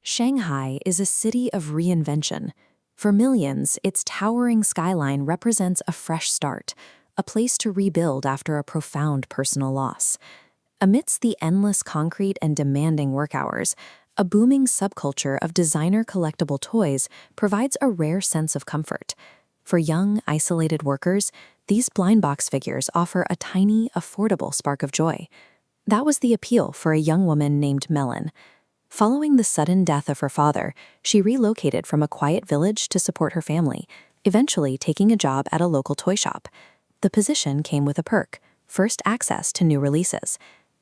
Shanghai is a city of reinvention. For millions, its towering skyline represents a fresh start, a place to rebuild after a profound personal loss. Amidst the endless concrete and demanding work hours, a booming subculture of designer collectible toys provides a rare sense of comfort. For young, isolated workers, these blind box figures offer a tiny, affordable spark of joy. That was the appeal for a young woman named Melon. Following the sudden death of her father, she relocated from a quiet village to support her family, eventually taking a job at a local toy shop. The position came with a perk: first access to new releases.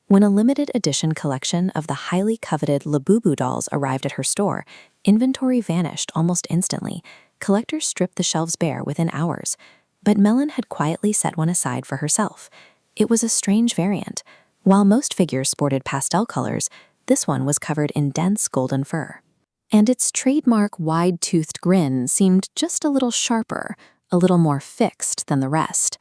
When a limited edition collection of the highly coveted Labubu dolls arrived at her store, inventory vanished almost instantly. Collectors stripped the shelves bare within hours. But Melon had quietly set one aside for herself. It was a strange variant. While most figures sported pastel colors, this one was covered in dense golden fur. And its trademark wide-toothed grin seemed just a little sharper, a little more fixed than the rest.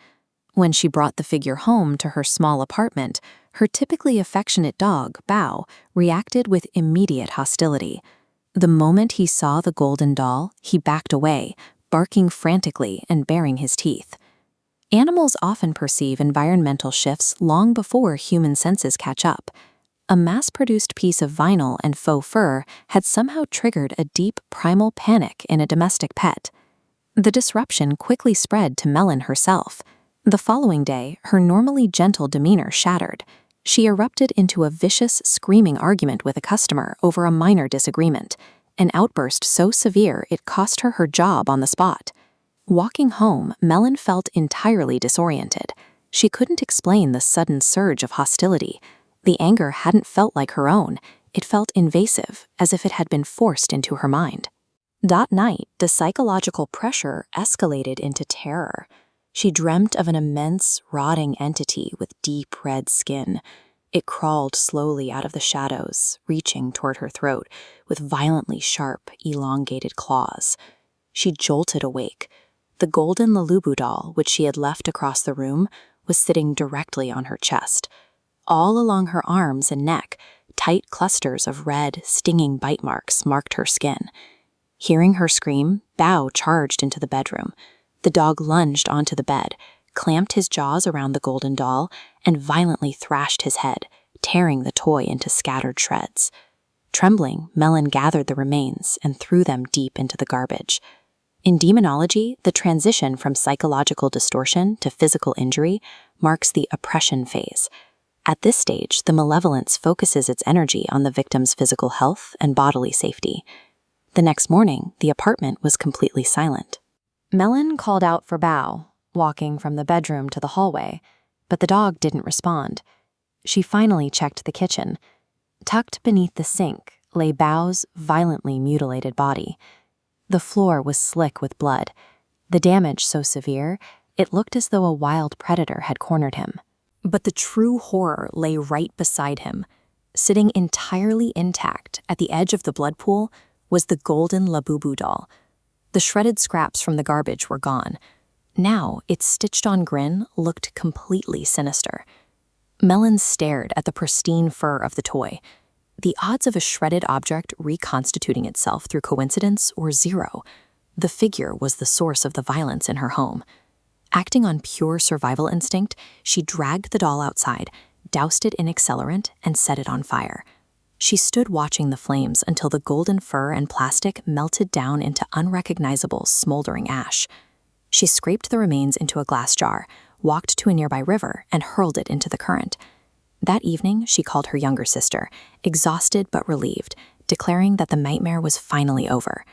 When she brought the figure home to her small apartment, her typically affectionate dog, Bao, reacted with immediate hostility. The moment he saw the golden doll, he backed away, barking frantically and baring his teeth. Animals often perceive environmental shifts long before human senses catch up. A mass-produced piece of vinyl and faux fur had somehow triggered a deep primal panic in a domestic pet. The disruption quickly spread to Melon herself. The following day, her normally gentle demeanor shattered. She erupted into a vicious, screaming argument with a customer over a minor disagreement, an outburst so severe it cost her her job on the spot. Walking home, Melon felt entirely disoriented. She couldn't explain the sudden surge of hostility. The anger hadn't felt like her own. It felt invasive, as if it had been forced into her mind. That night, the psychological pressure escalated into terror. She dreamt of an immense, rotting entity with deep red skin. It crawled slowly out of the shadows, reaching toward her throat, with violently sharp, elongated claws. She jolted awake. The golden Labubu doll, which she had left across the room, was sitting directly on her chest. All along her arms and neck, tight clusters of red, stinging bite marks marked her skin. Hearing her scream, Bao charged into the bedroom. The dog lunged onto the bed, clamped his jaws around the golden doll, and violently thrashed his head, tearing the toy into scattered shreds. Trembling, Melon gathered the remains and threw them deep into the garbage. In demonology, the transition from psychological distortion to physical injury marks the oppression phase. At this stage, the malevolence focuses its energy on the victim's physical health and bodily safety. The next morning, the apartment was completely silent. Melon called out for Bao, walking from the bedroom to the hallway, but the dog didn't respond. She finally checked the kitchen. Tucked beneath the sink lay Bao's violently mutilated body. The floor was slick with blood. The damage so severe, it looked as though a wild predator had cornered him. But the true horror lay right beside him. Sitting entirely intact at the edge of the blood pool was the golden Labubu doll. The shredded scraps from the garbage were gone. Now, its stitched-on grin looked completely sinister. Melon stared at the pristine fur of the toy. The odds of a shredded object reconstituting itself through coincidence were zero. The figure was the source of the violence in her home. Acting on pure survival instinct, she dragged the doll outside, doused it in accelerant, and set it on fire. She stood watching the flames until the golden fur and plastic melted down into unrecognizable, smoldering ash. She scraped the remains into a glass jar, walked to a nearby river, and hurled it into the current. That evening, she called her younger sister, exhausted but relieved, declaring that the nightmare was finally over.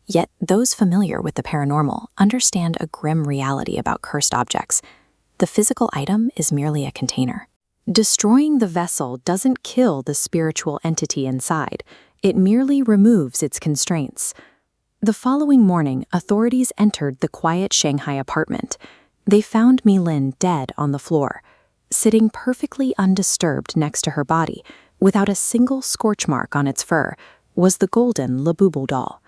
Yet those familiar with the paranormal understand a grim reality about cursed objects. The physical item is merely a container. Destroying the vessel doesn't kill the spiritual entity inside. It merely removes its constraints. The following morning, authorities entered the quiet Shanghai apartment. They found Mi-Lin dead on the floor, sitting perfectly undisturbed next to her body, without a single scorch mark on its fur, was the golden Labubu doll.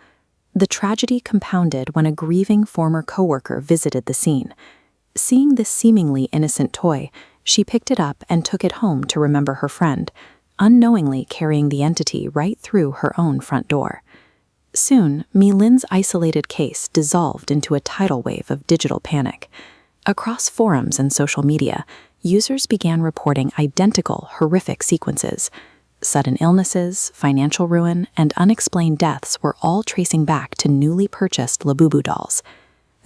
The tragedy compounded when a grieving former coworker visited the scene. Seeing this seemingly innocent toy, she picked it up and took it home to remember her friend. unknowingly carrying the entity right through her own front door. Soon, Mi-Lin's isolated case dissolved into a tidal wave of digital panic. Across forums and social media, users began reporting identical, horrific sequences. Sudden illnesses, financial ruin, and unexplained deaths were all tracing back to newly purchased Labubu dolls.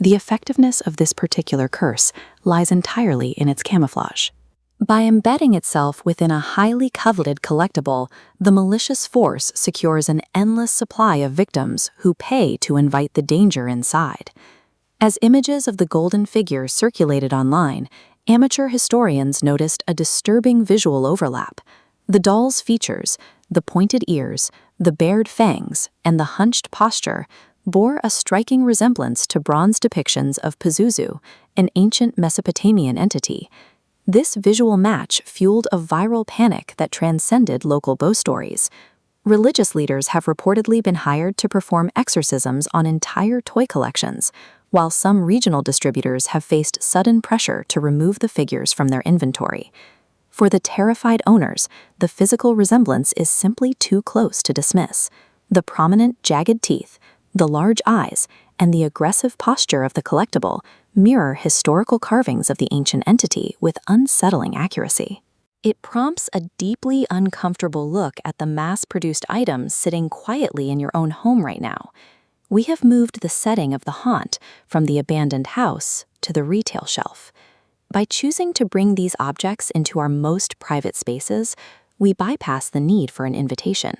The effectiveness of this particular curse lies entirely in its camouflage. By embedding itself within a highly coveted collectible, the malicious force secures an endless supply of victims who pay to invite the danger inside. As images of the golden figure circulated online, amateur historians noticed a disturbing visual overlap. The doll's features, the pointed ears, the bared fangs, and the hunched posture, bore a striking resemblance to bronze depictions of Pazuzu, an ancient Mesopotamian entity. This visual match fueled a viral panic that transcended local ghost stories. Religious leaders have reportedly been hired to perform exorcisms on entire toy collections, while some regional distributors have faced sudden pressure to remove the figures from their inventory. For the terrified owners, the physical resemblance is simply too close to dismiss. The prominent, jagged teeth, the large eyes, and the aggressive posture of the collectible mirror historical carvings of the ancient entity with unsettling accuracy. It prompts a deeply uncomfortable look at the mass-produced items sitting quietly in your own home right now. We have moved the setting of the haunt from the abandoned house to the retail shelf. By choosing to bring these objects into our most private spaces, we bypass the need for an invitation.